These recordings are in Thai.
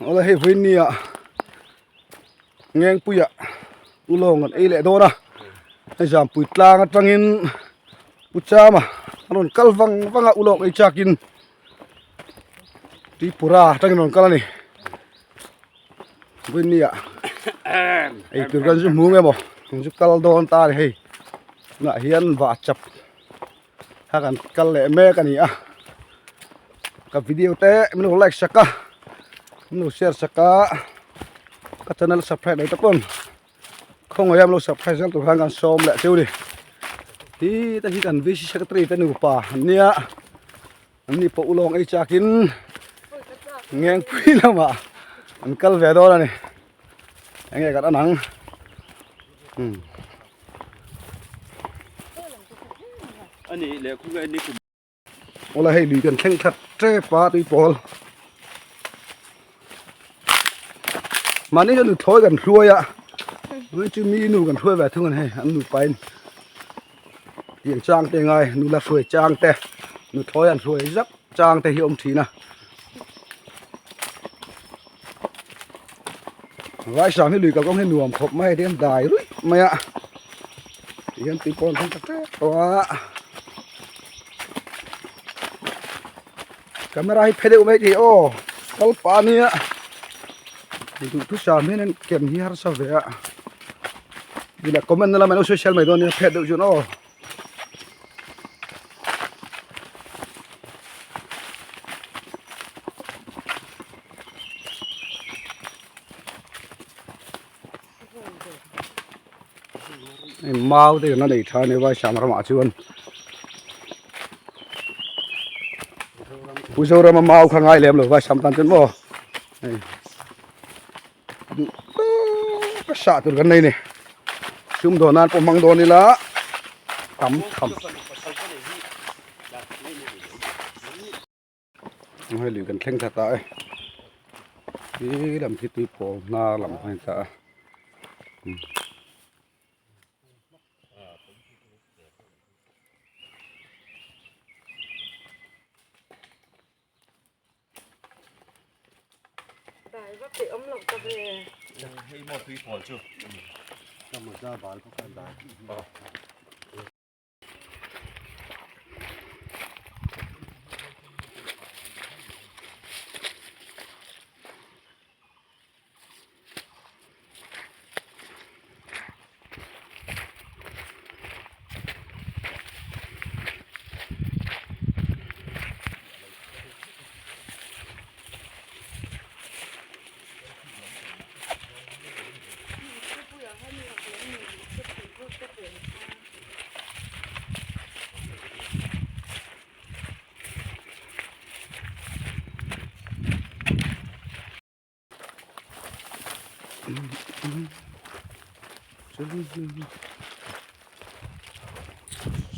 Ola hei vini à ngang pui à ulong at ile do na ai jam pui tlang atangin pucha ma anon kalwang wanga ulong ai chakin ti pura tangin non kalani vini à ai tur kan ju mu nge mo ju kal don ta hei na hian va chap hakan kal le me kani a ka video te minu like saka minu share saka ka channel subscribe dai tapon không ai em lo subscribe sang tur hangan som le cheu đi hi ta hi kan visi secretary te nu pa nia ani po ulong ai chakin ngeng pui lama an kal ve do ni nge ka anang ani le khu ga ni ku ola hei li kan theng that tre pa tui pol mani kan thoi kan hluai a với chú mi nu kan hluai ve thung an hei an nu pain yang chang te ngai nu la hluai chang te nu thoi an hluai zak chang te hi om thi na vai sang hi lui ka kong he nuam khop mai dem dai rui mai a hian ti pon thang tre wa camera hi phede umai thi o kal pa ni a tu sa men en kem hi har sa ve a bila comment na la mano social media ni phede ju no mau thì nó để thay này vai sáng ra mà chuan cú sâu ra mà mau khang ai lem rồi vai sáng tan chân mò cái sạ từ gần đây này chúng đồ nan pomang đồ này là tắm thầm hơi lười gần khen thật tại đi làm cái túi bò na làm hay ta thì ống lồng tập về hay một túi phổi chưa trong một gia bán có phải đại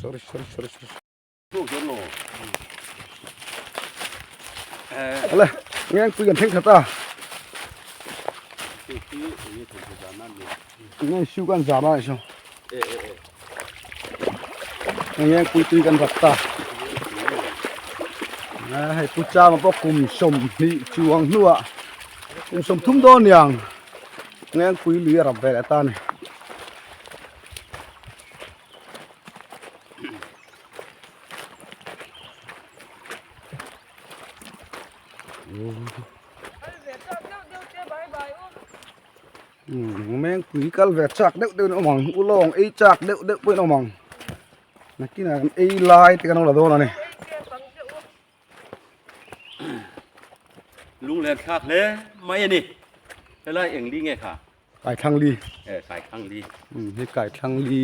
sorry. thuốc cho nó Ala, ngang quy gần thanh thật à? Ngang siêu gan giảm lại sao? Ngang quy gần vật ta. Hay pucha mà bóc cùng sông thị chuồng nua, cùng sông thung đo nhàng. Ngang quy lưới rập về lại ta này. Meng quý cal vẹt chạc đậu đậu nó mỏng u long ấy chạc đậu đậu với nó mỏng là cái này ấy lai thì cái nó là đâu nàyลุงเล่นคักเลยไม่นี่อะไรเอ็งดีไงค่ะ cải thăng ly สายข้างดี cái cải thăng ly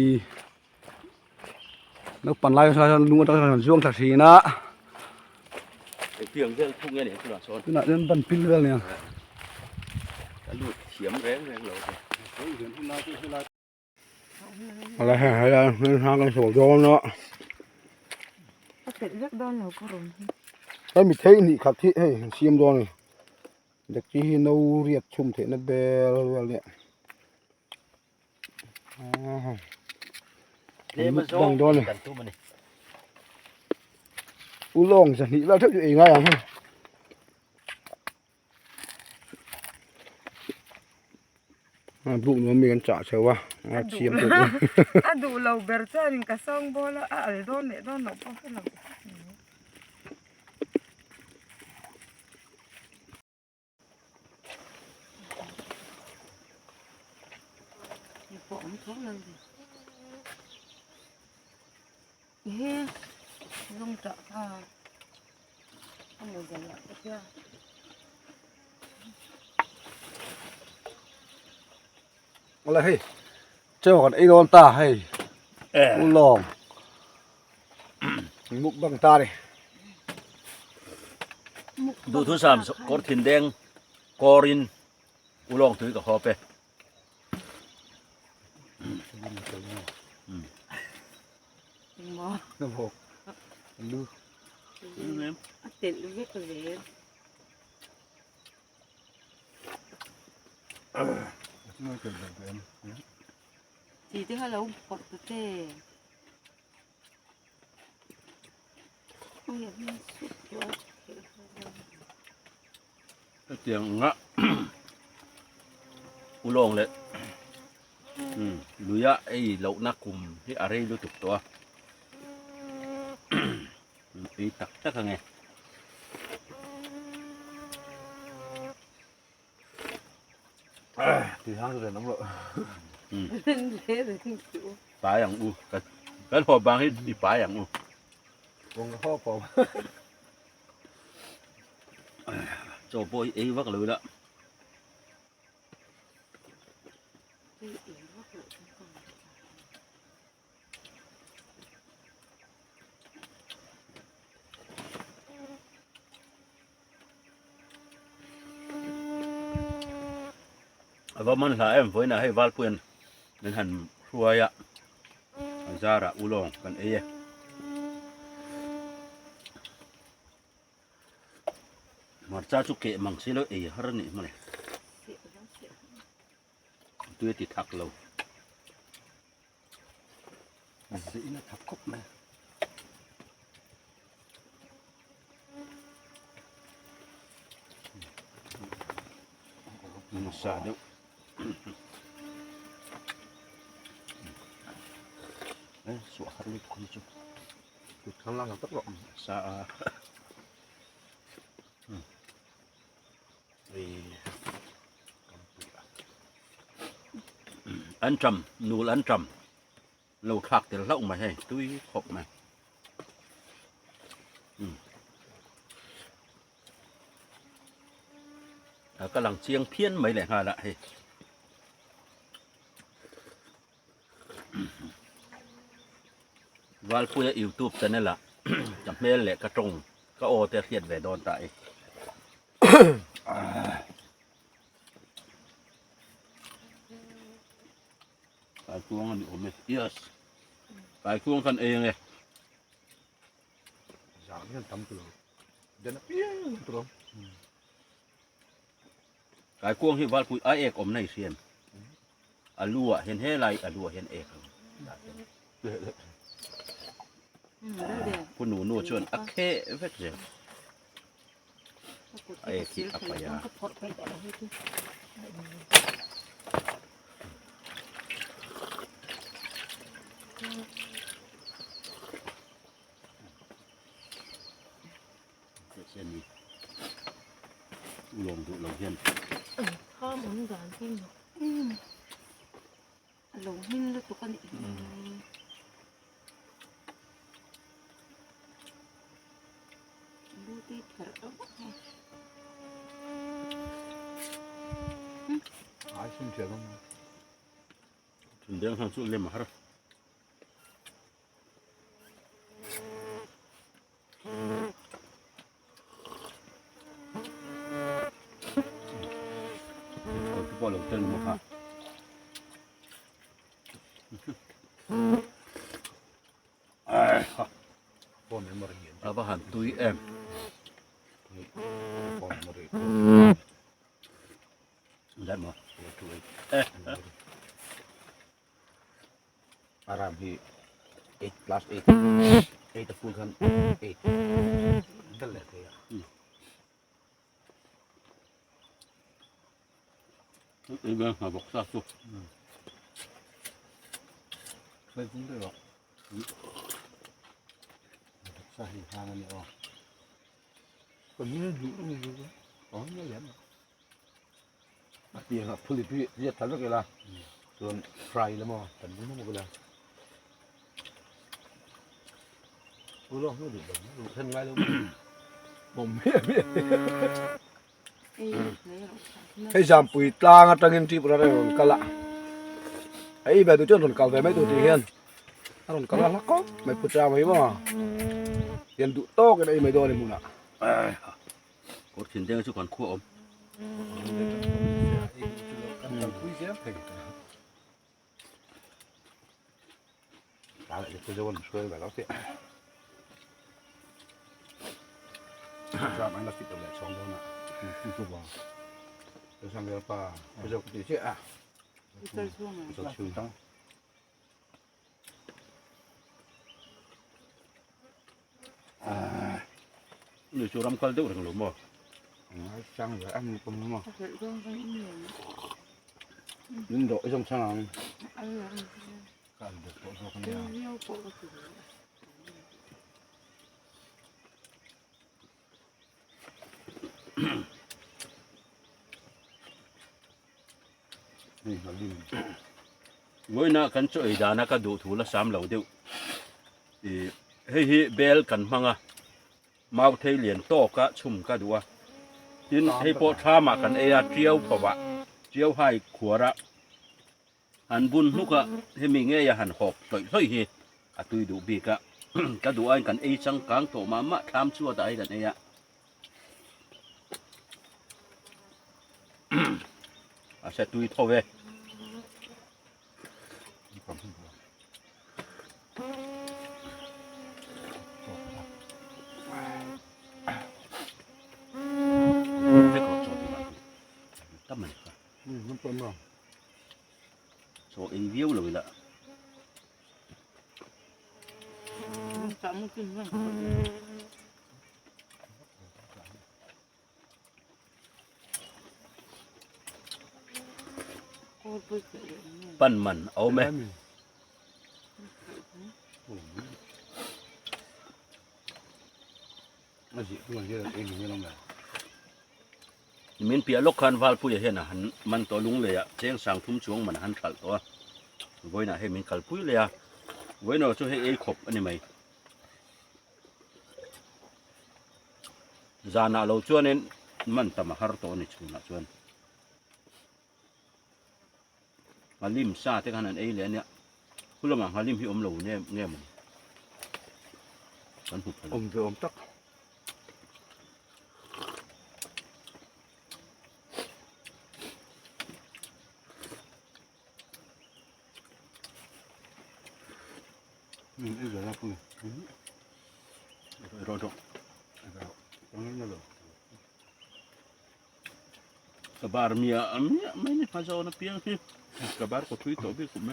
nóปั่นไล่sao luôn trong thằng dương thật gì nữa เพียงเรื่องทุกอย่างเนี่ยคุณสอน cái này nênปั่นpin luôn nè ลูกเขียมแรงเลย อะไรhay là nên hàng cái sổ gió nó có thể rất đơn là có rồi cái mình thấy nhị khắc thị hay xiêm gió này được chi nâu riết chum thế nó bè luôn nè bằng đó này u long chẳng nghĩ là thức gì ngay à บุกมันมีกันจ่าเชียววะเชียมตัว อะดูเราเบอร์จ้านี่ก็ส่งบ่ละอะโดนเนี่ยโดนหนอพอให้เราผมท้องเลยเฮ้ยลงจะพาทำอะไรอย่างเงี้ย อะไรเฮ้ยเจ้ากันไอ้โดนตาให้กูลองมุกบังตาดิ ดูทุสามกดถิ่นแดงกอรินอุลองถือกับคอไป หมอ น้ำหกดู เต็ดเล็กเลย ไม่เกิดแบบนั้น ทีที่เขาเราปอดเต้ไม่อยากมีสุดยอด เตียงงะ อุลองเลยลุยะไอ้เหล่านักคุมที่อะไรรู้ตุกตัวปีตักจักไง ตีห้างเลยน้ำหล เละเลยที่สุด ปลาอย่างกันพอบางที่ปลาอย่างวงข้อปอม โจโบยเอ้วักเลยละว่ามันหลายฝนนะให้วาลเพื่อนนั่นหันรวยอะซาระอุลองกันเอมาจ้าจุกเกะมังสิแล้วฮาร์นี่มาเลยตัวติดทักเราสินะทักคบไหมมันซาเดียวสวะฮาร์นี่คนจุด จุดข้างล่างตักหลอก ซาอันจำนูอันจำเราทักแต่เราไม่ให้ตุ้ยขบมากำลังเชียงเพี้ยนไม่แหละฮะละเฮ้วาลพูดยูทูบแต่นั่นแหละ จำเป็นแหละกระตรงก็โอแต่เทียดแหวดอนตายไปควงกันอยู่ไหม yes ไปควงกันเองเลย สามนี่ทำตัวเดินเปี้ยตัว ไปควงที่วาลพูดไอเอกอมในเซียนอลัวเห็นเฮไรอลัวเห็นเอกคุณหนูชวนอเคเวทเจไอคิดอัปยาเช่นนี้ลงดูลงเห็น ข้าวมันหวานจริงหลงหินแล้วตัวกันดูที่เถอะ หายชุ่มเฉียวมั้ง ถึงเรื่องทางสุดเล่มหรอทุกคนเราเต้นมั้งฮะป้อนมาเรียน อาบหันตุยเอ็ม ป้อนมาเรียน ได้มั้ยตุย อารามที่ 8 plus 8 8 full kan 8 นั่นแหละเลย ไอ้เรื่องมาบอกซาสุ ไม่คุ้นด้วยหรอกใส่ทางอันนี้ออกคนนี้อยู่ตรงนี้อยู่อ๋อไม่เห็นตีครับผลิตพี่จะทำอะไรล่ะส่วนไฟแล้วมั้งแต่ไม่รู้อะไรรู้หรอรู้ดิบรู้ท่านไงรู้ผมไม่ให้จำปุ๋ยตางตั้งเงินที่ประเทศนกละไอ้แบบตัวจนนกละแบบไม่ตัวที่เห็นนกละลักก็ไม่พูดจาไม่บ้าเห็นดุโต้กันไอ้ไม่โดนเลยมึงอ่ะ กดขึ้นเด้งชุกคนขั้วอมตาเลยจะจะวันช่วยแบบเราเสียจะไม่ละสิบตัวเลยสองตัวน่ะคือตัวจะทำเรื่องป่าจะจะตีเชี่ยอ่ะจะชื่อตั้ง นี่ชูรำคันเด้อถึงหลุมบ่ ช่างเหลืออันนี้ผมมั้งลิ้นโดดช่างช่างการเดือดโตคนเดียวนี่เราลิ้น เว้ยนะกันช่วยดานะก็ดูถูละ3เหล่าเดียวเฮ้ยเบลกันมังอ่ะมาเทเหรียญโตกะชุ่มกะดัวทินให้โปทามากันเอียเจียวปะวะเจียวให้ขัวระหันบุญนุกะให้มีเงี้ยหันหอกต่อยต่อยเฮอะตุยดูบีกะ กะดูไอ้กันเอจังกังโตมามะทำชั่วตายกันเอียอาเสตุยทเวตั้มมัน มันเป็นมั้ง โซเอวิวเลยละ ปั้นมันเอาไหมไม่ใช่ตัวเยอะเองไม่ลงเลย มินเปียลกคันวาลผู้ใหญ่เห็นหันมันตัวลุงเลยอะเชียงสั่งทุ่มช่วงมันหันขัลตัวไว้น่ะให้มินขัลปุ้ยเลยอะไว้น่ะช่วยให้เอขบอันนี้ไหมจานาเราชวนเน้นมันตมาฮาร์ตัวนี่ชวนนะชวนมาลิมซาที่ขนาดเอเลยเนี่ยคุณละมังฮาลิมพี่อมเหลวเนี่ยเงี้ยมันหุบ อมจะอมตักอีกแล้วคุณรอด ตรงนั้นเลย กบาร์เมียอันนี้ไม่เนี่ยพาเจ้านะเพียงที่กบาร์ก็ทุยตัวพี่คุณไหม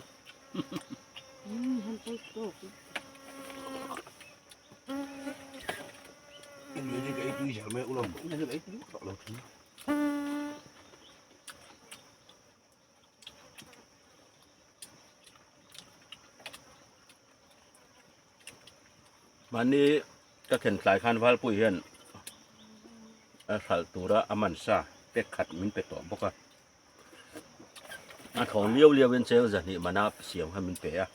อินเดียจะไอ้ที่จะไม่อุลมนี่จะไอ้ที่ต่อเราถึงวันนี้ก็เห็นสายคันวาลผู้เห็นขัลตัวละอามันซาเป็ดขัดมินเป็ดตัวบอกว่าเขาเลี้ยวเป็นเซลล์จะนี่มันน่าเสียงให้มันเปะ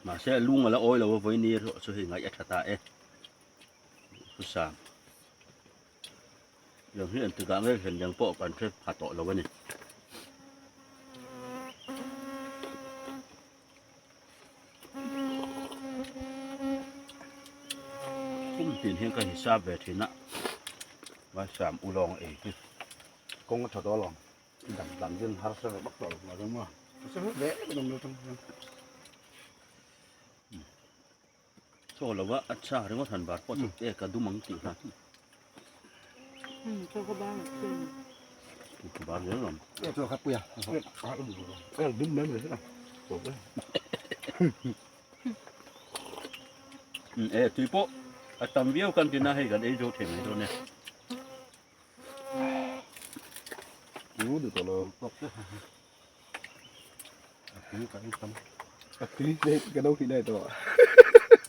มาเสียลุงแล้วโอ้ยเราไว้นี่ช่วยไงอัตตาผู้สามอย่างที่อันตุกาไม่เห็นอย่างโปะกันเพื่อผ่าต่อเราวันนี้คุ้มตีนเฮงก็หิซาเวทีนะว่าสามอุลองเอง กงก็ถอดตัวลองดันยืนหาเสื้อบักต่อมาตรงมาเสื้อเละก็ต้องดูตรงนั้น โซ่เราว่าอัชชาหรือว่าทันบาทพอจุดเอกระดุมังตินะบาทเยอะหรอ ตัวครับปุยดึงเล่นเลยนะโอ้ย ตุยโปอะตำเวียวกันที่น่าให้กันโจเทงไอ้ตัวเนี่ย cứu được tổ lờ Bọc chứ. Cứ cái tâm. cái đâu thì đây tổ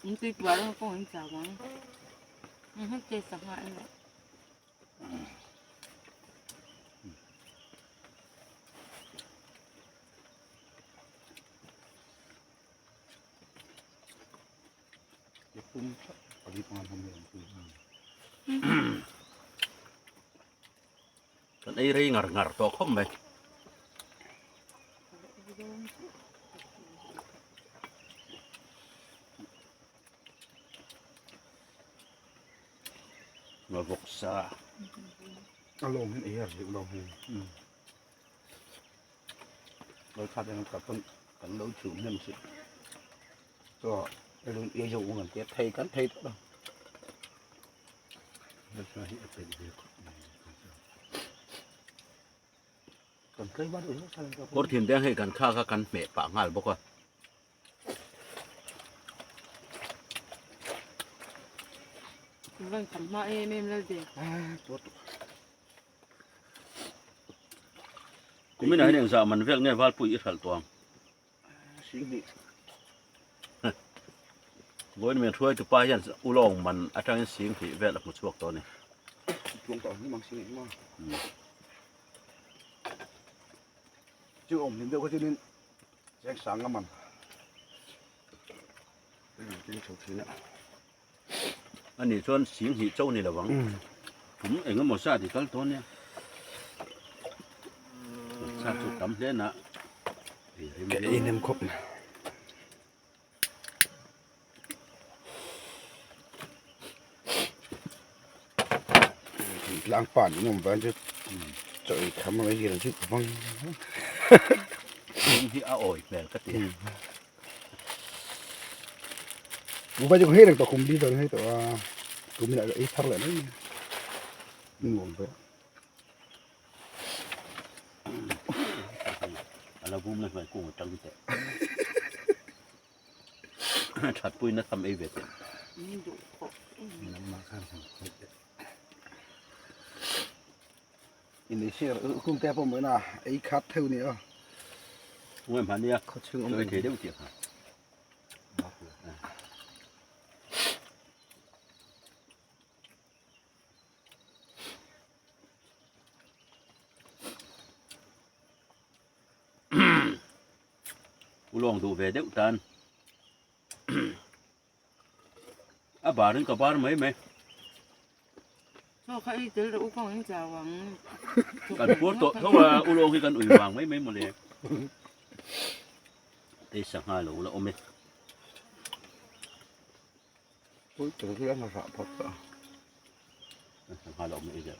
những cái quả nó có những chảo quán nhưng hết chơi sập hại nữa cái pun ở đi con không hiểu Kan ai ri ngar to khom mai. Mà vọc xa. lồng hết ý à chịu lồng hết rồi khát nó cả con đấu chủ nhân sự cho cái lồng yêu dụ ngẩn chết thay cắn thay đó Nó sẽ hiện về được. còn cây bắt được sao cho Có thiên đen hay kan kha kan mẹ pa ngal bok à. vâng thầm mãi em lên gì tốt Cũng mình này giờ mình việc nghe val pui ít hal toang. xí bị Với mình thôi từ pa yan u long mình atang sing thì về là một chuộc to này. chuông tỏi như bằng xí mà chứ ổng đến đâu có cho nên sẽ sáng lắm mà cái chỗ thứ nữa Anh này cho sing hi châu này là vắng. Cũng anh một sa thì cái to này. Sa chút tắm thế nè. cái in em khóc này lang bản nhưng mà vẫn chứ trời khám cái gì là chứ vâng Sing hi a oi về cái tiền. bố bây giờ hết được tao cùng đi rồi hết tao cùng lại ít thằng lại đấy ngủ vậy Là vum này phải cùng trăng thế. Chặt pui nó thầm ấy về thế. những đủ khổ nằm mà khăn Indonesia cũng đẹp không mới nào ấy khát theo nữa Nguyên mà nia. khó chịu Tôi ông thấy đều tiếc hả? Ulong tu về đều tan. À bà đến cả bà mấy mấy. cho khai tới là u có những chảo quán Cần cuốn tội không là ulong khi cần ủy vàng mấy mấy một lề. Đây sáng hai lỗ là ôm ấy. ôi trời ơi nó sợ thật sợ Sáng hai lỗ mấy giờ.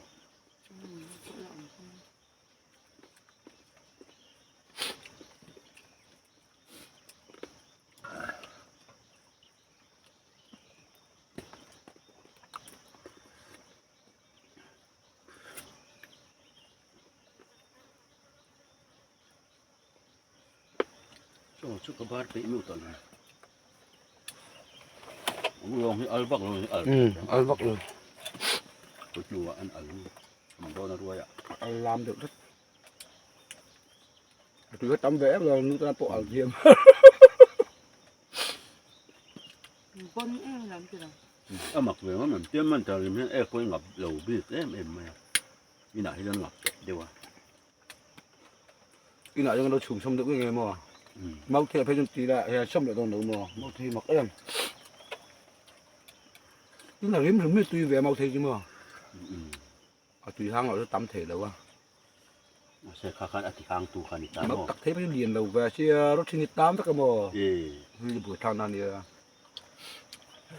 Cho chút cái bát bị miêu tận. Ulong khi al bạc rồi al. ăn vặt rồi Tôi chùa ăn al. Mình đo nó ruồi ạ. ăn làm được rất tôi có tấm vẽ rồi nó ta bộ diêm con em làm gì nào À mặc về mà mình tiêm mình trời mình em coi ngập lầu biết em mà. Như này nó ngập đều à. cái nào cho nó chùm xong được cái nghề mà mau thì phải tí là xong được đâu nữa mà mau thì mặc em cái nào hiếm hiếm tùy về mau thì chứ mà tùy hang ở tắm thể đâu à Sẽ khá khá thì hàng tu khá nít mất tắc thế phải liền đầu về chứ rốt thì tám tất cả mà Ê. như buổi thang này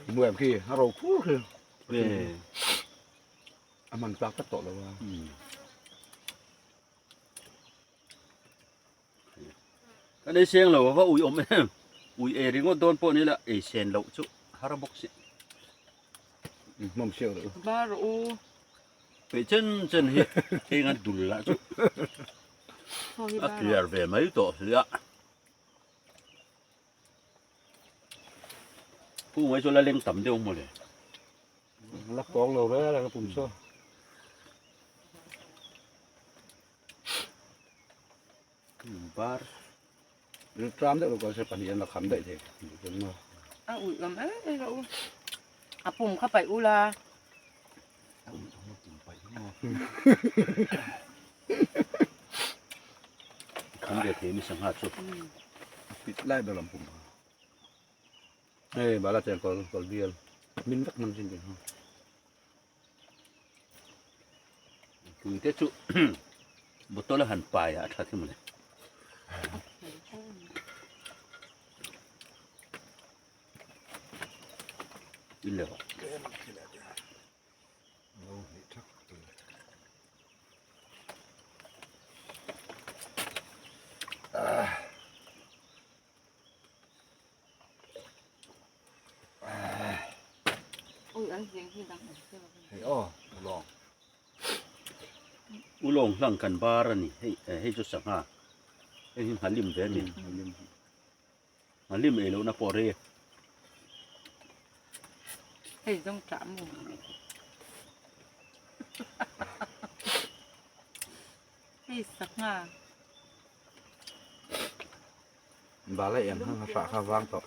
mười em kia nó rầu phú kìa Ê. ăn mặn tắc tất tội đâu Cái đấy xem là vào ui ôm em. Ui ê thì ngon tôn po này là ê sen lậu chú. Hara bốc xị. mầm siêu nữa ba rượu Về chân chân hi. Ê ngăn đùn lại chú. thôi À ba kìa về mấy tổ thì ạ. Phu mấy chỗ là lên tầm tiêu một này. lắc con đâu đó là cái bùn xô bar หรือตามได้ก็ใช้ปนิยันละคำได้เถอะจนมา อุ่นกันไหมเราปุ่มเข้าไปอุลา คำเดียวเทมีสังหารสุด ปิดไล่แบบลำพุ่งเฮ้ยบาลาเจนกอลเบียลมินวักมันจริงๆฮะ คือเทจุบุตรละหันไปอะทัดที่มันเลยอินเลย อุ้ยอันเสียงที่ดัง เฮ้ยอ้อลอง อุลงหลังกันบาร์นี่ให้จุดสังหารให้หันลิมเดนี่หันลิมเอโลนะปอเร่ เฮ้ยต้องจับมือเฮ้ยสักงา บาลาเอ็มห้างภาษาข้าวางต่อ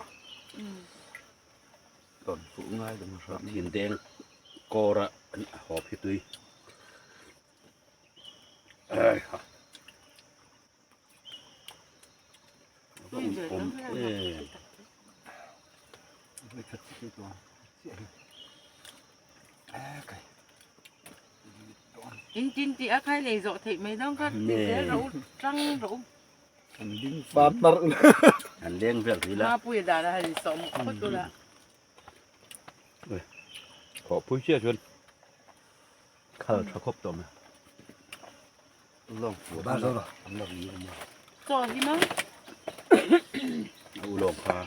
ตอนฝูงง่ายจังภาษา หินแดงกอระหอบพี่ตุ้ยเอ้ยครับผมไม่คัดที่ตัวchính chị ác hay này rồi thì mấy đông các thì sẽ rủ trăng rủ อันดิ้งฟาดมา หันเลี้ยงเรื่องนี้ละ ma bùi đà là hay sợ một chút thôi là ขอผู้เชี่ยวชาญข้าวชะครบตัวมา ลองบ้านเราหรอทำแบบนี้มา cho gì mà อุลงพา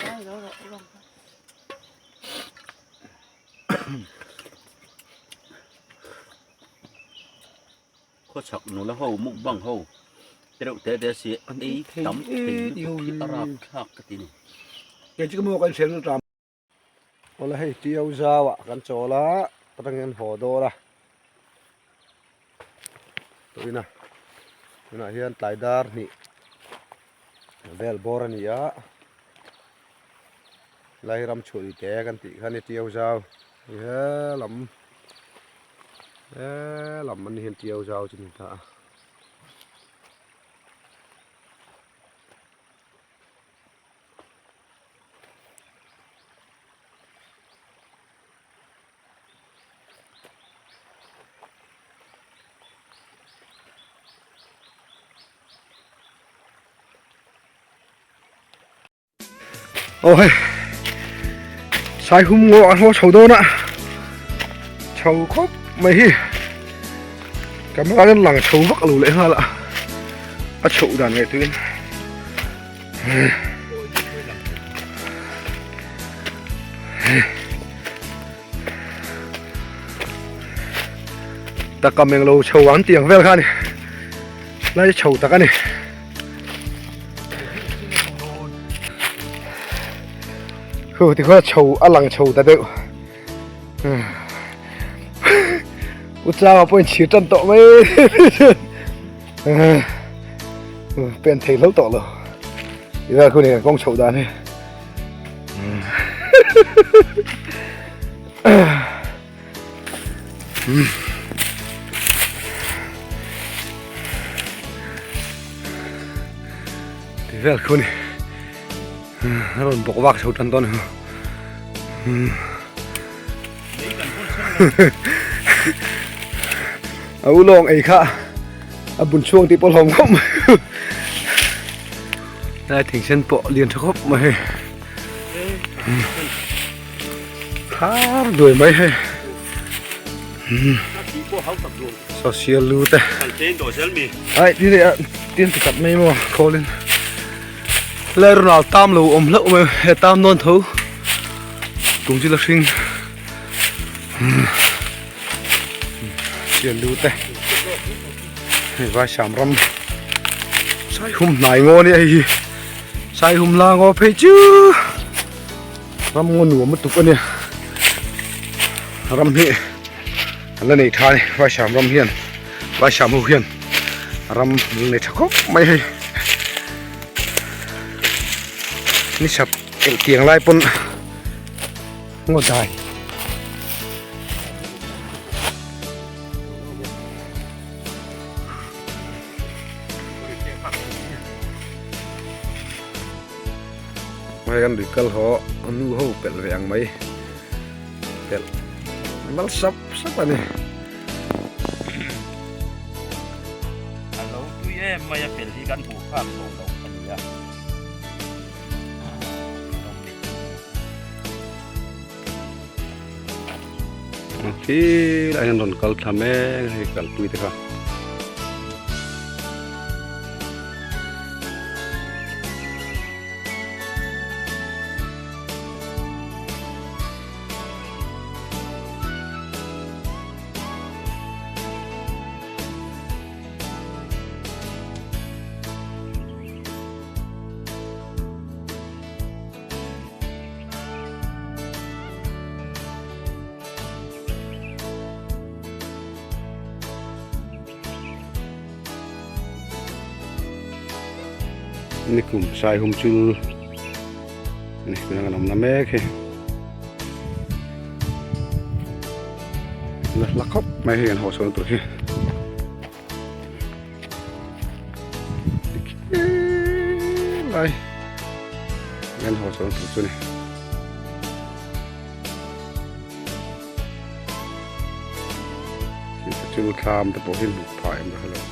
đây đó rồi rồi ข้อฉักหนูแล้วเขามุกบังเขาแต่เสียไอ้ตำถึงที่อาราบคักกันทีนี่ เกี่ยจะก็มัวกันเสียงตามโอ้ละให้เที่ยวจ้าวะกันโจละตั้งเงินหัวโดละตัวนี้นะนี่นะเฮียนไตดาร์นี่เบลบอร์นี่ยะไล่รำช่วยแกกันติขันเที่ยวจ้าวเฮ้ลำมันเห็นเที่ยวจ้าวจริงท่าโอ้ยสายหุ่มงอหัวเฉาโดนอะเฉาครบไม่ฮีกำลังหลังเฉาวักหลุเลยฮะละอะเฉาด่านไงตื่นตะกำยังเราเฉาหวานเตียงเวลค่ะนี่ไล่เฉาตะกันนี่คือที่เขาโชว์อลังโชว์แต่เดียวอุตส่าห์มาเป็นชีจันโตไม่เป็นเทแล้วต่อเลยนี่ว่าคุณเนี่ยกล้องโชว์ได้เนี่ยที่ว่าคุณเนี่ยเราบอกว่าเขาจันต้นเอาลงไอ้ข้าเอาบุญช่วงที่ปลอมเข้ามาได้ถึงเส้นเปาะเรียนทุกข์มาให้ท้าด้วยไหมให้โซเชียลรู้แต่ไอ้ที่เนี่ยเตียนติดกับไม่มาโคลินเลยเราตามลูอมแล้วมาตามนอนเถอะตรงที่เราชิงเชียนดูแต่ว่าสามรำใส่หุ่มไหนงอเนี่ยใส่หุ่มลางอเพจื้อรำงอหนูมันตุกอันเนี่ยรำนี่แล้วในท่านี่ว่าสามรำเฮียนว่าสามหูเฮียนรำในทักก็ไม่ให้ นี่ฉับเตียงไล่ปนงดได้ไม่กันดิกัลหัวอันนู้หัวเป็ดแรงไหมเป็ดมันซับอันนี้ อันเราตุ้ยไม่จะเป็นที่กันผูกข้ามส่งเราอันนี้โอเคไอ้นั่นกัลทำเองให้กัลตุยเถอะครับนี่กลุ่มชายหุ่มจูนี่เป็นงานน้ำแม่แค่ลักครับไม่เห็นหัวโซนตัวที่ไรเงินหัวโซนตัวนี้ที่จะจูคามแต่พอเห็นบุกถ่ายมาแล้ว